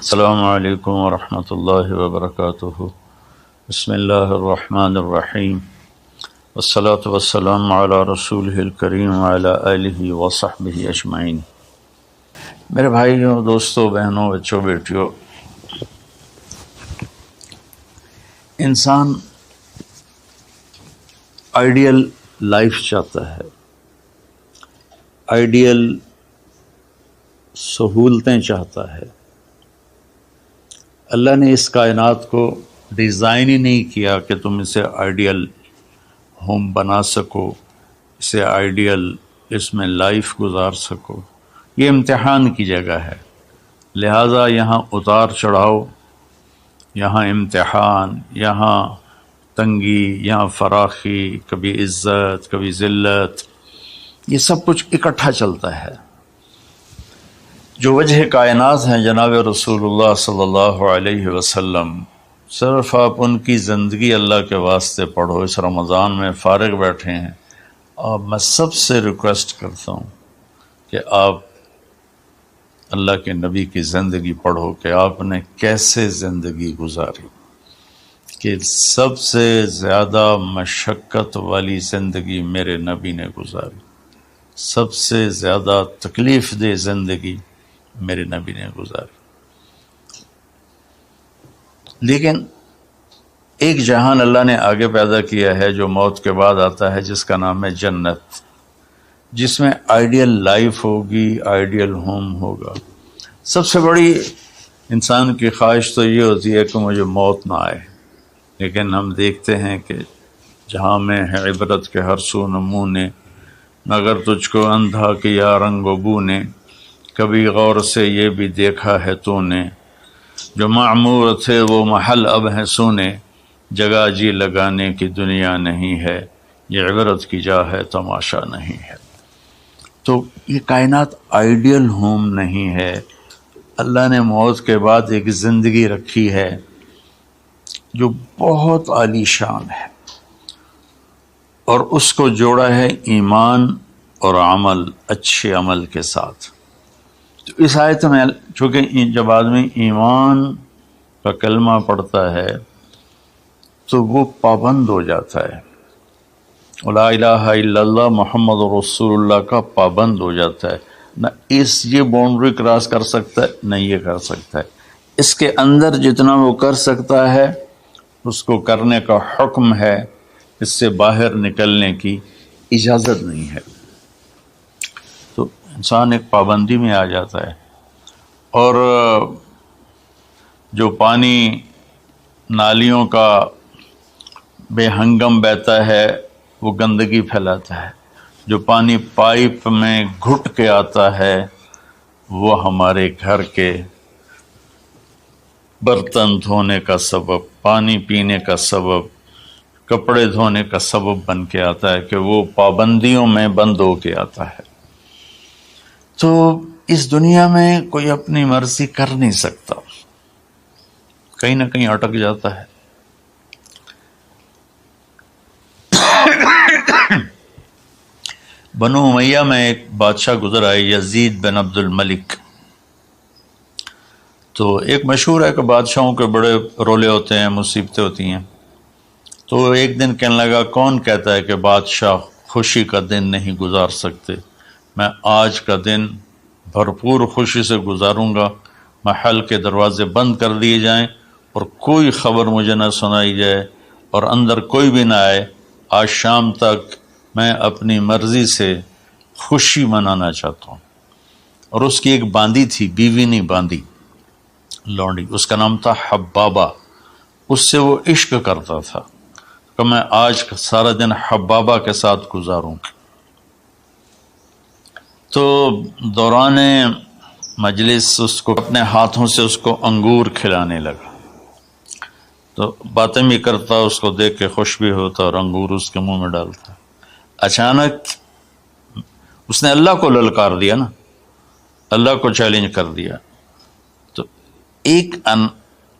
السلام علیکم ورحمۃ اللہ وبرکاتہ۔ بسم اللہ الرحمن الرحیم، والصلاة والسلام علی رسولہ الکریم وعلی آلہ وصحبہ اجمعین۔ میرے بھائیوں، دوستوں، بہنوں، بچوں، بیٹیوں، انسان آئیڈیل لائف چاہتا ہے، آئیڈیل سہولتیں چاہتا ہے۔ اللہ نے اس کائنات کو ڈیزائن ہی نہیں کیا کہ تم اسے آئیڈیل ہوم بنا سکو، اسے آئیڈیل اس میں لائف گزار سکو۔ یہ امتحان کی جگہ ہے، لہٰذا یہاں اتار چڑھاؤ، یہاں امتحان، یہاں تنگی، یہاں فراخی، کبھی عزت، کبھی ذلت، یہ سب کچھ اکٹھا چلتا ہے۔ جو وجہ کائنات ہیں جناب رسول اللہ صلی اللہ علیہ وسلم، صرف آپ ان کی زندگی اللہ کے واسطے پڑھو۔ اس رمضان میں فارغ بیٹھے ہیں، اور میں سب سے ریکویسٹ کرتا ہوں کہ آپ اللہ کے نبی کی زندگی پڑھو کہ آپ نے کیسے زندگی گزاری، کہ سب سے زیادہ مشقت والی زندگی میرے نبی نے گزاری، سب سے زیادہ تکلیف دہ زندگی میرے نبی نے گزاری۔ لیکن ایک جہان اللہ نے آگے پیدا کیا ہے جو موت کے بعد آتا ہے، جس کا نام ہے جنت، جس میں آئیڈیل لائف ہوگی، آئیڈیل ہوم ہوگا۔ سب سے بڑی انسان کی خواہش تو یہ ہوتی ہے کہ مجھے موت نہ آئے، لیکن ہم دیکھتے ہیں کہ جہاں میں ہے عبرت کے ہر سو نمونے، مگر تجھ کو اندھا کیا رنگ و بو نے، کبھی غور سے یہ بھی دیکھا ہے تو نے، جو معمور تھے وہ محل اب ہیں سونے، جگہ جی لگانے کی دنیا نہیں ہے، یہ عبرت کی جا ہے تماشا نہیں ہے۔ تو یہ کائنات آئیڈیل ہوم نہیں ہے۔ اللہ نے موت کے بعد ایک زندگی رکھی ہے جو بہت عالی شان ہے، اور اس کو جوڑا ہے ایمان اور عمل، اچھے عمل کے ساتھ۔ تو اس آیت میں چونکہ جب آدمی ایمان کا کلمہ پڑھتا ہے تو وہ پابند ہو جاتا ہے، لا الہ الا اللہ محمد رسول اللہ کا پابند ہو جاتا ہے، نہ یہ باؤنڈری کراس کر سکتا ہے، نہ یہ کر سکتا ہے۔ اس کے اندر جتنا وہ کر سکتا ہے اس کو کرنے کا حکم ہے، اس سے باہر نکلنے کی اجازت نہیں ہے۔ تو انسان ایک پابندی میں آ جاتا ہے، اور جو پانی نالیوں کا بے ہنگم بہتا ہے وہ گندگی پھیلاتا ہے، جو پانی پائپ میں گھٹ کے آتا ہے وہ ہمارے گھر کے برتن دھونے کا سبب، پانی پینے کا سبب، کپڑے دھونے کا سبب بن کے آتا ہے، کہ وہ پابندیوں میں بند ہو کے آتا ہے۔ تو اس دنیا میں کوئی اپنی مرضی کر نہیں سکتا، کہیں نہ کہیں اٹک جاتا ہے۔ بنو امیہ میں ایک بادشاہ گزر آئے، یزید بن عبد الملک۔ تو ایک مشہور ہے کہ بادشاہوں کے بڑے رولے ہوتے ہیں، مصیبتیں ہوتی ہیں۔ تو ایک دن کہنے لگا، کون کہتا ہے کہ بادشاہ خوشی کا دن نہیں گزار سکتے؟ میں آج کا دن بھرپور خوشی سے گزاروں گا، محل کے دروازے بند کر دیے جائیں اور کوئی خبر مجھے نہ سنائی جائے اور اندر کوئی بھی نہ آئے۔ آج شام تک میں اپنی مرضی سے خوشی منانا چاہتا ہوں۔ اور اس کی ایک باندی تھی، بیوی نہیں باندی، لونڈی، اس کا نام تھا حبابہ۔ اس سے وہ عشق کرتا تھا کہ میں آج سارا دن حبابہ کے ساتھ گزاروں۔ تو دوران مجلس اس کو اپنے ہاتھوں سے اس کو انگور کھلانے لگا، تو باتیں بھی کرتا، اس کو دیکھ کے خوش بھی ہوتا اور انگور اس کے منہ میں ڈالتا۔ اچانک اس نے اللہ کو للکار دیا نا، اللہ کو چیلنج کر دیا، تو ایک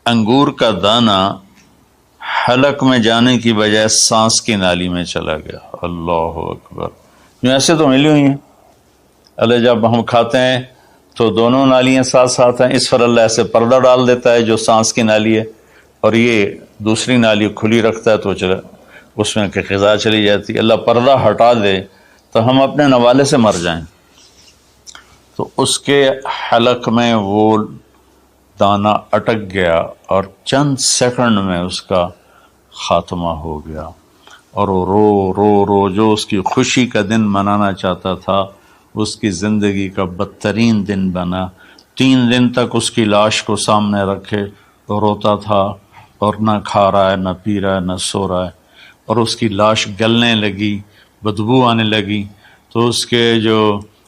انگور کا دانہ حلق میں جانے کی بجائے سانس کی نالی میں چلا گیا۔ اللہ اکبر! ایسے تو ملی ہوئی ہیں، اللہ جب ہم کھاتے ہیں تو دونوں نالیاں ساتھ ساتھ ہیں، اس پر اللہ ایسے پردہ ڈال دیتا ہے جو سانس کی نالی ہے، اور یہ دوسری نالی کھلی رکھتا ہے تو چلا اس میں کہ غذا چلی جاتی ہے۔ اللہ پردہ ہٹا دے تو ہم اپنے نوالے سے مر جائیں، تو اس کے حلق میں وہ دانہ اٹک گیا اور چند سیکنڈ میں اس کا خاتمہ ہو گیا، اور وہ رو رو رو جو اس کی خوشی کا دن منانا چاہتا تھا اس کی زندگی کا بدترین دن بنا۔ 3 دن تک اس کی لاش کو سامنے رکھے تو روتا تھا، اور نہ کھا رہا ہے، نہ پی رہا ہے، نہ سو رہا ہے، اور اس کی لاش گلنے لگی، بدبو آنے لگی۔ تو اس کے جو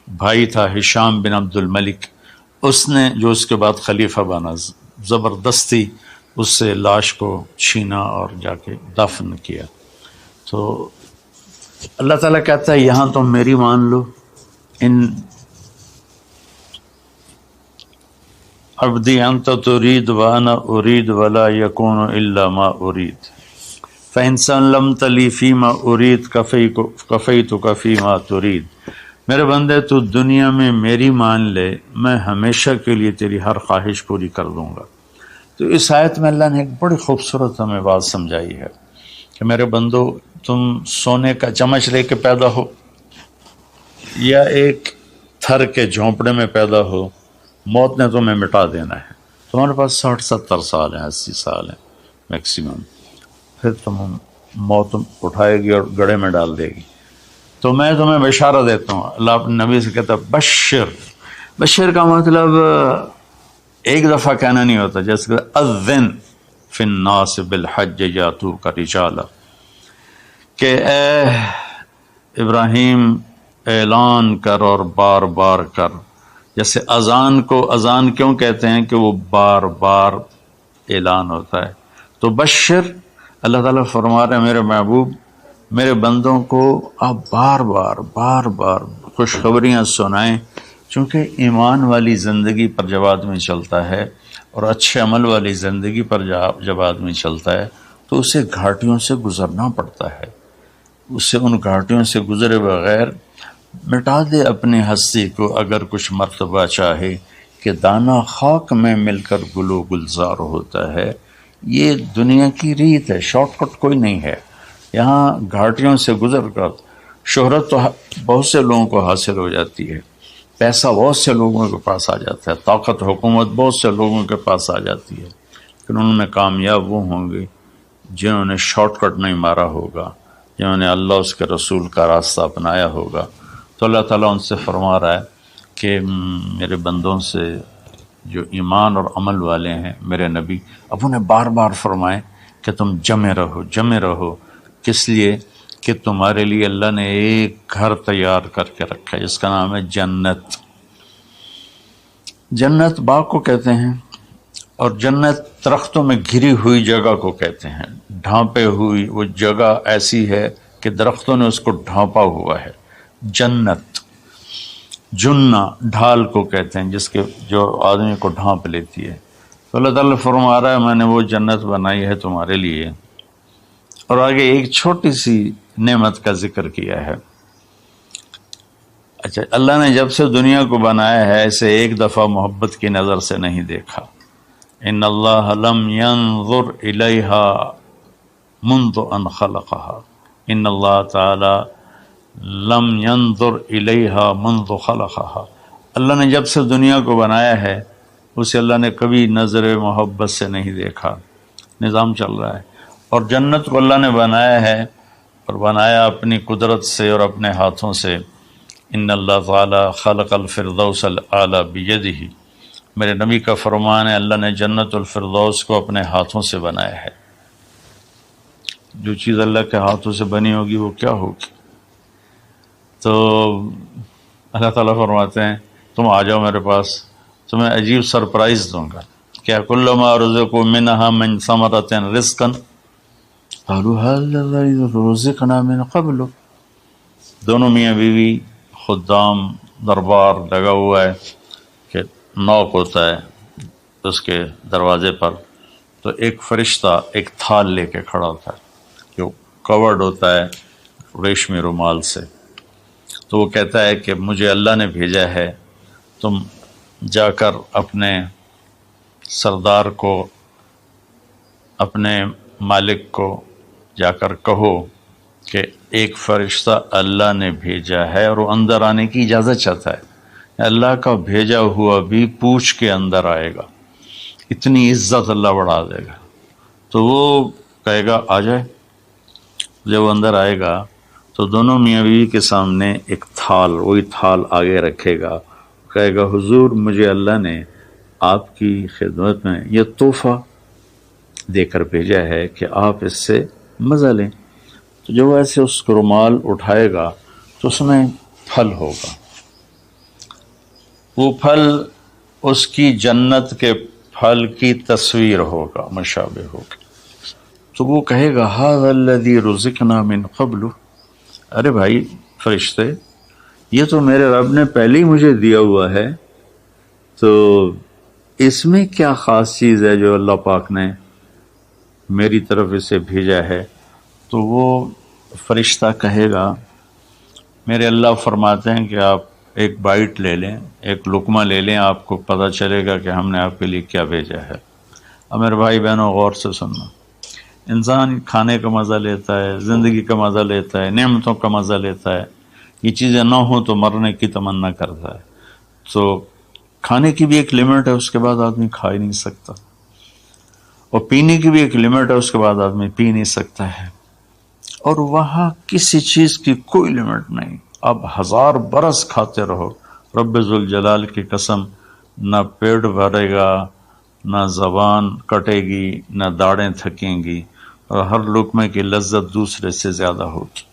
بھائی تھا ہشام بن عبد الملک، اس نے جو اس کے بعد خلیفہ بنا، زبردستی اس سے لاش کو چھینا اور جا کے دفن کیا۔ تو اللہ تعالیٰ کہتا ہے یہاں تم میری مان لو، ان عبدی انت ترید وانا ارید ولا یکون الا ما ارید فإن سلمت لی فیما ارید کفیتک فیما ترید۔ میرے بندے تو دنیا میں میری مان لے، میں ہمیشہ کے لیے تیری ہر خواہش پوری کر دوں گا۔ تو اس آیت میں اللہ نے ایک بڑی خوبصورت ہمیں بات سمجھائی ہے کہ میرے بندو، تم سونے کا چمچ لے کے پیدا ہو یا ایک تھر کے جھونپڑے میں پیدا ہو، موت نے تمہیں مٹا دینا ہے۔ تمہارے پاس 60-70 سال ہیں، 80 سال ہیں میکسیمم، پھر موت اٹھائے گی اور گڑھے میں ڈال دے گی۔ تو میں تمہیں بشارہ دیتا ہوں، اللہ اپنے نبی سے کہتا ہے بشر کا مطلب ایک دفعہ کہنا نہیں ہوتا، جیسے کہ اذن فی الناس بالحج یاتوک رجالا، کہ اے ابراہیم اعلان کر اور بار بار کر۔ جیسے اذان کو اذان کیوں کہتے ہیں کہ وہ بار بار اعلان ہوتا ہے، تو بشر اللہ تعالیٰ فرما رہے ہیں میرے محبوب، میرے بندوں کو آپ بار بار خوشخبریاں سنائیں، چونکہ ایمان والی زندگی پر جب آدمی چلتا ہے اور اچھے عمل والی زندگی پر جب آدمی چلتا ہے تو اسے گھاٹیوں سے گزرنا پڑتا ہے، اسے ان گھاٹیوں سے گزرے بغیر مٹا دے اپنی ہستی کو اگر کچھ مرتبہ چاہے کہ دانہ خاک میں مل کر گل و گلزار ہوتا ہے۔ یہ دنیا کی ریت ہے، شارٹ کٹ کوئی نہیں ہے۔ یہاں گھاٹیوں سے گزر کر شہرت تو بہت سے لوگوں کو حاصل ہو جاتی ہے، پیسہ بہت سے لوگوں کے پاس آ جاتا ہے، طاقت حکومت بہت سے لوگوں کے پاس آ جاتی ہے، لیکن ان میں کامیاب وہ ہوں گے جنہوں نے شارٹ کٹ نہیں مارا ہوگا، جنہوں نے اللہ اس کے رسول کا راستہ اپنایا ہوگا۔ تو اللہ تعالیٰ ان سے فرما رہا ہے کہ میرے بندوں سے جو ایمان اور عمل والے ہیں، میرے نبی اب انہیں بار بار فرمائیں کہ تم جمے رہو، کس لیے کہ تمہارے لیے اللہ نے ایک گھر تیار کر کے رکھا ہے جس کا نام ہے جنت۔ جنت باغ کو کہتے ہیں، اور جنت درختوں میں گھری ہوئی جگہ کو کہتے ہیں، ڈھانپے ہوئی وہ جگہ ایسی ہے کہ درختوں نے اس کو ڈھانپا ہوا ہے۔ جنت جنہ ڈھال کو کہتے ہیں جس کے جو آدمی کو ڈھانپ لیتی ہے۔ تو اللہ تعالیٰ فرما رہا ہے میں نے وہ جنت بنائی ہے تمہارے لیے، اور آگے ایک چھوٹی سی نعمت کا ذکر کیا ہے۔ اچھا، اللہ نے جب سے دنیا کو بنایا ہے اسے ایک دفعہ محبت کی نظر سے نہیں دیکھا۔ ان اللہ لم ينظر الیہا منذ ان خلقها، ان اللہ تعالی لم ينظر الیہا منذ خلقها، اللہ نے جب سے دنیا کو بنایا ہے اسے اللہ نے کبھی نظر محبت سے نہیں دیکھا۔ نظام چل رہا ہے، اور جنت کو اللہ نے بنایا ہے، اور بنایا اپنی قدرت سے اور اپنے ہاتھوں سے۔ ان اللہ تعالی خلق الفردوس الاعلی بیدہ، میرے نبی کا فرمان ہے اللہ نے جنت الفردوس کو اپنے ہاتھوں سے بنایا ہے۔ جو چیز اللہ کے ہاتھوں سے بنی ہوگی وہ کیا ہوگی؟ تو اللہ تعالیٰ فرماتے ہیں تم آ جاؤ میرے پاس، تمہیں عجیب سرپرائز دوں گا۔ کیا کل ما رزقوا منها من ثمرۃ رزقا قالوا هل الذی رزقنا من قبل، دونوں میاں بیوی خدام دربار لگا ہوا ہے کہ نوک ہوتا ہے اس کے دروازے پر، تو ایک فرشتہ ایک تھال لے کے کھڑا ہوتا ہے جو کورڈ ہوتا ہے ریشمی رومال سے، تو وہ کہتا ہے کہ مجھے اللہ نے بھیجا ہے تم جا کر اپنے سردار کو، اپنے مالک کو جا کر کہو کہ ایک فرشتہ اللہ نے بھیجا ہے اور وہ اندر آنے کی اجازت چاہتا ہے، اللہ کا بھیجا ہوا بھی پوچھ کے اندر آئے گا، اتنی عزت اللہ بڑھا دے گا۔ تو وہ کہے گا آ جائے۔ جب وہ اندر آئے گا تو دونوں میاں بیوی کے سامنے ایک تھال، وہی تھال آگے رکھے گا، کہے گا حضور مجھے اللہ نے آپ کی خدمت میں یہ تحفہ دے کر بھیجا ہے کہ آپ اس سے مزہ لیں۔ تو جب وہ ایسے اس کو رومال اٹھائے گا تو اس میں پھل ہوگا، وہ پھل اس کی جنت کے پھل کی تصویر ہوگا، مشابہ ہوگا۔ تو وہ کہے گا ھذا الذی رزقنا من قبل، ارے بھائی فرشتے یہ تو میرے رب نے پہلے ہی مجھے دیا ہوا ہے، تو اس میں کیا خاص چیز ہے جو اللہ پاک نے میری طرف اسے بھیجا ہے؟ تو وہ فرشتہ کہے گا میرے اللہ فرماتے ہیں کہ آپ ایک بائٹ لے لیں، ایک لقمہ لے لیں، آپ کو پتہ چلے گا کہ ہم نے آپ کے لیے کیا بھیجا ہے۔ اب میرے بھائی بہنوں غور سے سننا، انسان کھانے کا مزہ لیتا ہے، زندگی کا مزہ لیتا ہے، نعمتوں کا مزہ لیتا ہے، یہ چیزیں نہ ہوں تو مرنے کی تمنا کرتا ہے۔ تو کھانے کی بھی ایک لمٹ ہے، اس کے بعد آدمی کھا ہی نہیں سکتا، اور پینے کی بھی ایک لمٹ ہے، اس کے بعد آدمی پی نہیں سکتا ہے، اور وہاں کسی چیز کی کوئی لمٹ نہیں، اب 1000 برس کھاتے رہو، رب ذوالجلال کی قسم نہ پیٹ بھرے گا، نہ زبان کٹے گی، نہ داڑیں تھکیں گی، اور ہر لقمے کی لذت دوسرے سے زیادہ ہوگی۔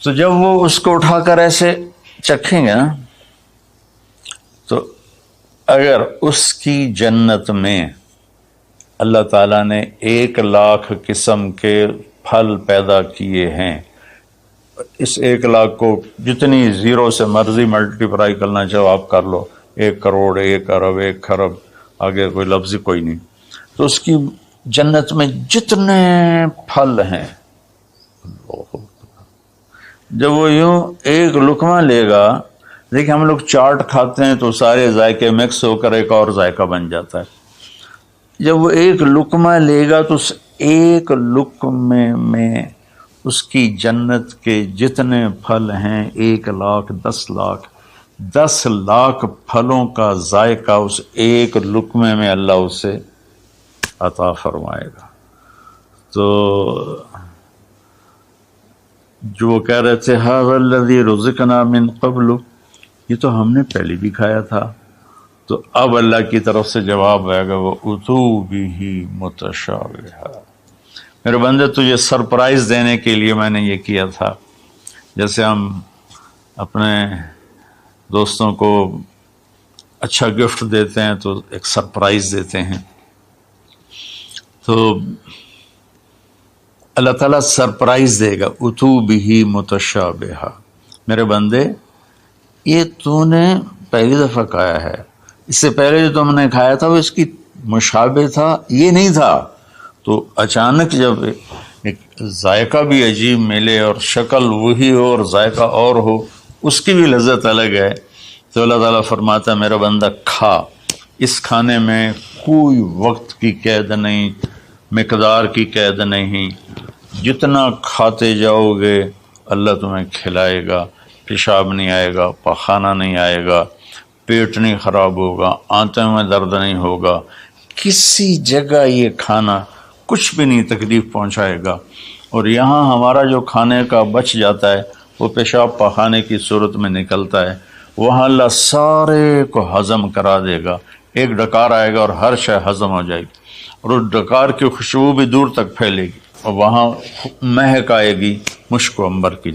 تو جب وہ اس کو اٹھا کر ایسے چکھیں گے نا، تو اگر اس کی جنت میں اللہ تعالیٰ نے 1,00,000 قسم کے پھل پیدا کیے ہیں، اس 1,00,000 کو جتنی زیرو سے مرضی ملٹیپلائی کرنا چاہو آپ کر لو، 1 کروڑ، 1 ارب، 1 خرب، آگے کوئی لفظ کوئی نہیں۔ تو اس کی جنت میں جتنے پھل ہیں، جب وہ یوں ایک لقمہ لے گا، دیکھیں ہم لوگ چاٹ کھاتے ہیں تو سارے ذائقے مکس ہو کر ایک اور ذائقہ بن جاتا ہے، جب وہ ایک لقمہ لے گا تو اس ایک لقمے میں اس کی جنت کے جتنے پھل ہیں 1,00,000، 10,00,000، 10,00,000 پھلوں کا ذائقہ اس ایک لقمے میں اللہ اسے عطا فرمائے گا۔ تو جو کہہ رہے تھے ھذا الذی رزقنا من قبل، یہ تو ہم نے پہلے بھی کھایا تھا، تو اب اللہ کی طرف سے جواب آئے گا وہ اتو بہ متشابہا، میرے بندے تجھے سرپرائز دینے کے لیے میں نے یہ کیا تھا، جیسے ہم اپنے دوستوں کو اچھا گفٹ دیتے ہیں تو ایک سرپرائز دیتے ہیں، تو اللہ تعالیٰ سرپرائز دے گا اتو بہ متشابہا، میرے بندے یہ تو نے پہلی دفعہ کھایا ہے، اس سے پہلے جو تم نے کھایا تھا وہ اس کی مشابہ تھا، یہ نہیں تھا۔ تو اچانک جب ایک ذائقہ بھی عجیب ملے اور شکل وہی ہو اور ذائقہ اور ہو، اس کی بھی لذت الگ ہے، تو اللہ تعالیٰ فرماتا ہے میرا بندہ کھا، اس کھانے میں کوئی وقت کی قید نہیں، مقدار کی قید نہیں، جتنا کھاتے جاؤ گے اللہ تمہیں کھلائے گا، پیشاب نہیں آئے گا، پخانہ نہیں آئے گا، پیٹ نہیں خراب ہوگا، آنتوں میں درد نہیں ہوگا، کسی جگہ یہ کھانا کچھ بھی نہیں تکلیف پہنچائے گا۔ اور یہاں ہمارا جو کھانے کا بچ جاتا ہے وہ پیشاب پخانے کی صورت میں نکلتا ہے، وہاں اللہ سارے کو ہضم کرا دے گا، ایک ڈکار آئے گا اور ہر شے ہضم ہو جائے گی، اور اس ڈکار کی خوشبو بھی دور تک پھیلے گی، اور وہاں مہک آئے گی مشک و عنبر کی۔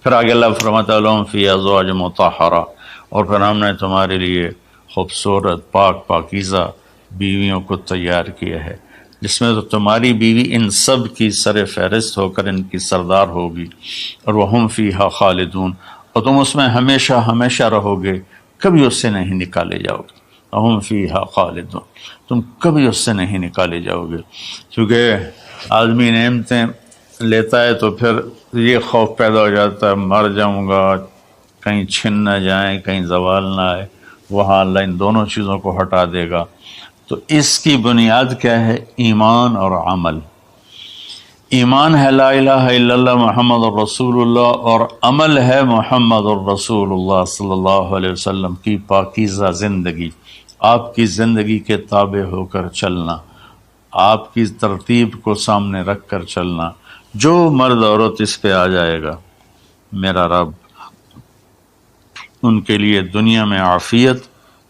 پھر آگے اللہ فرماتا ہے لہم فیہا ازواج مطہرہ، اور پھر ہم نے تمہارے لیے خوبصورت پاک پاکیزہ بیویوں کو تیار کیا ہے، جس میں تو تمہاری بیوی ان سب کی سر فہرست ہو کر ان کی سردار ہوگی، اور وہم فیہا خالدون، اور تم اس میں ہمیشہ ہمیشہ رہو گے، کبھی اس سے نہیں نکالے جاؤ گے، وہم فیہا خالدون، تم کبھی اس سے نہیں نکالے جاؤ گے۔ کیونکہ آدمی نعمتیں لیتا ہے تو پھر یہ خوف پیدا ہو جاتا ہے مر جاؤں گا، کہیں چھن نہ جائیں، کہیں زوال نہ آئے، وہاں اللہ ان دونوں چیزوں کو ہٹا دے گا۔ تو اس کی بنیاد کیا ہے؟ ایمان اور عمل۔ ایمان ہے لا الہ الا اللہ محمد الرسول اللہ، اور عمل ہے محمد الرسول اللہ صلی اللہ علیہ وسلم کی پاکیزہ زندگی، آپ کی زندگی کے تابع ہو کر چلنا، آپ کی ترتیب کو سامنے رکھ کر چلنا۔ جو مرد عورت اس پہ آ جائے گا، میرا رب ان کے لیے دنیا میں عافیت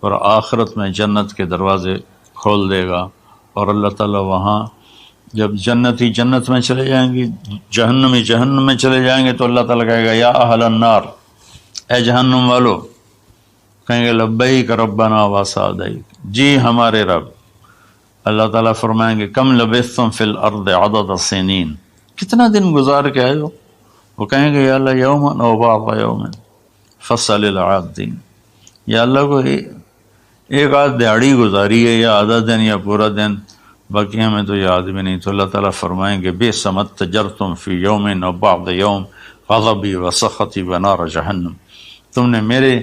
اور آخرت میں جنت کے دروازے کھول دے گا۔ اور اللہ تعالیٰ وہاں جب جنتی جنت میں چلے جائیں گے، جہنمی جہنم میں چلے جائیں گے، تو اللہ تعالیٰ کہے گا یا اہل النار، اے جہنم والو، کہیں گے لبیک ربنا وسعدیک، جی ہمارے رب۔ اللہ تعالیٰ فرمائیں گے کم لبثتم فی الارض عدد سنین، کتنا دن گزار کے آئے ہو؟ وہ کہیں گے یا اللہ یوما او بعض یوم فصل العادین، یا اللہ کو ایک آدھ دیہڑی گزاری ہے، یا آدھا دن یا پورا دن، باقی ہمیں تو یاد بھی نہیں۔ تو اللہ تعالیٰ فرمائیں گے بئس ما اتجرتم فی یوم او بعض یوم غضبی وسخطی ونار جہنم، تم نے میرے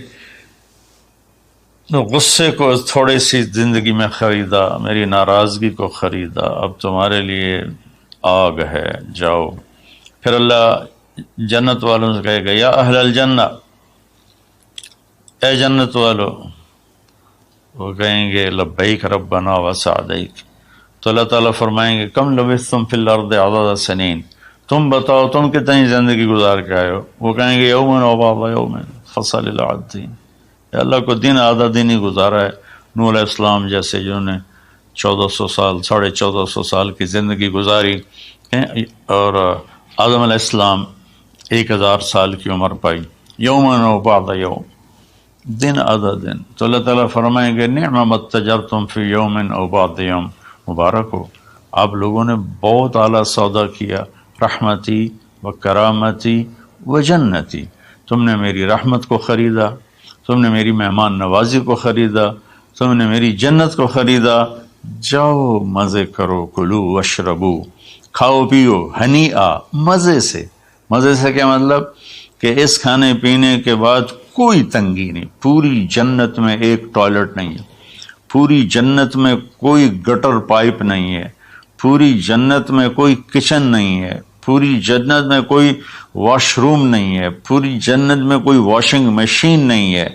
غصے کو تھوڑی سی زندگی میں خریدا، میری ناراضگی کو خریدا، اب تمہارے لیے آگ ہے، جاؤ۔ پھر اللہ جنت والوں سے کہے گا یا اہل الجنہ، اے جنت والو، وہ کہیں گے لبیک ربنا وسعدیک۔ تو اللہ تعالیٰ فرمائیں گے کم لبثتم فی الارض عدد سنین، تم بتاؤ تم کتنی زندگی گزار کے آئے ہو؟ وہ کہیں گے یومن و بعض یومن فصل العادین، یا اللہ کو دن آدھا دن ہی گزارا ہے۔ نوح علیہ السلام جیسے جنہوں نے 1400 سال 1450 سال کی زندگی گزاری، اور آدم علیہ السلام 1000 سال کی عمر پائی، یومن و بعض یوم، دن آدھا دن۔ تو اللہ تعالیٰ فرمائیں گے نعم ما اتجرتم فی یوم او بعض یوم، مبارک ہو، آپ لوگوں نے بہت اعلیٰ سودا کیا، رحمتی و کرامتی و جنتی، تم نے میری رحمت کو خریدا، تم نے میری مہمان نوازی کو خریدا، تم نے میری جنت کو خریدا، جاؤ مزے کرو، کلو واشربو، کھاؤ پیو، ہنیئا، مزے سے۔ مزے سے کیا مطلب؟ کہ اس کھانے پینے کے بعد کوئی تنگی نہیں، پوری جنت میں ایک ٹوائلٹ نہیں ہے، پوری جنت میں کوئی گٹر پائپ نہیں ہے، پوری جنت میں کوئی کچن نہیں ہے، پوری جنت میں کوئی واش روم نہیں ہے، پوری جنت میں کوئی واشنگ مشین نہیں ہے۔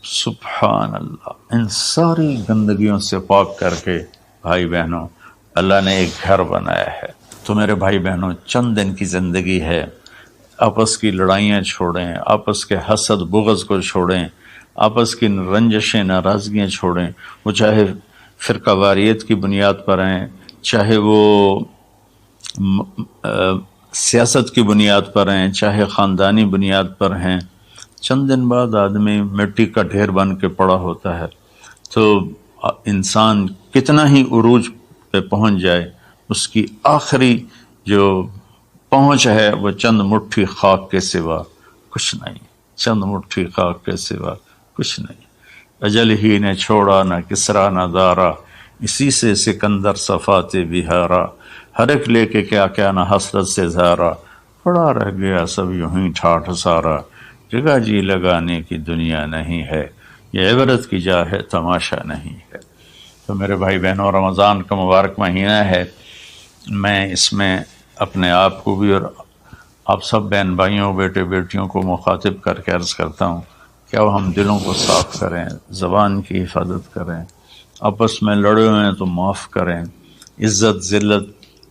سبحان اللہ، ان ساری گندگیوں سے پاک کر کے بھائی بہنوں اللہ نے ایک گھر بنایا ہے۔ تو میرے بھائی بہنوں چند دن کی زندگی ہے، آپس کی لڑائیاں چھوڑیں، آپس کے حسد بغض کو چھوڑیں، آپس کی رنجشیں ناراضگیاں چھوڑیں، وہ چاہے فرقہ واریت کی بنیاد پر ہیں، چاہے وہ سیاست کی بنیاد پر ہیں، چاہے خاندانی بنیاد پر ہیں۔ چند دن بعد آدمی مٹی کا ڈھیر بن کے پڑا ہوتا ہے، تو انسان کتنا ہی عروج پہ پہنچ جائے، اس کی آخری جو پہنچ ہے وہ چند مٹھی خاک کے سوا کچھ نہیں، چند مٹھی خاک کے سوا کچھ نہیں۔ اجل ہی نے چھوڑا نہ کسرا نہ دارا، اسی سے سکندر صفات بہارا، ہر ایک لے کے کیا کیا نہ حسرت سے زارا، پڑا رہ گیا سب یوں ہی ٹھاٹھ سارا، جگہ جی لگانے کی دنیا نہیں ہے، یہ عبرت کی جا ہے تماشا نہیں ہے۔ تو میرے بھائی بہنوں رمضان کا مبارک مہینہ ہے، میں اس میں اپنے آپ کو بھی اور آپ سب بہن بھائیوں بیٹے بیٹیوں کو مخاطب کر کے عرض کرتا ہوں کہ اب ہم دلوں کو صاف کریں، زبان کی حفاظت کریں، آپس میں لڑے ہوئے ہیں تو معاف کریں، عزت ذلت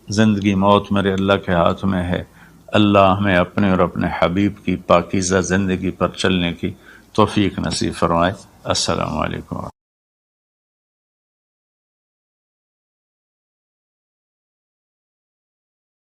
زندگی موت میرے اللہ کے ہاتھ میں ہے۔ اللہ ہمیں اپنے اور اپنے حبیب کی پاکیزہ زندگی پر چلنے کی توفیق نصیب فرمائے۔ السلام علیکم۔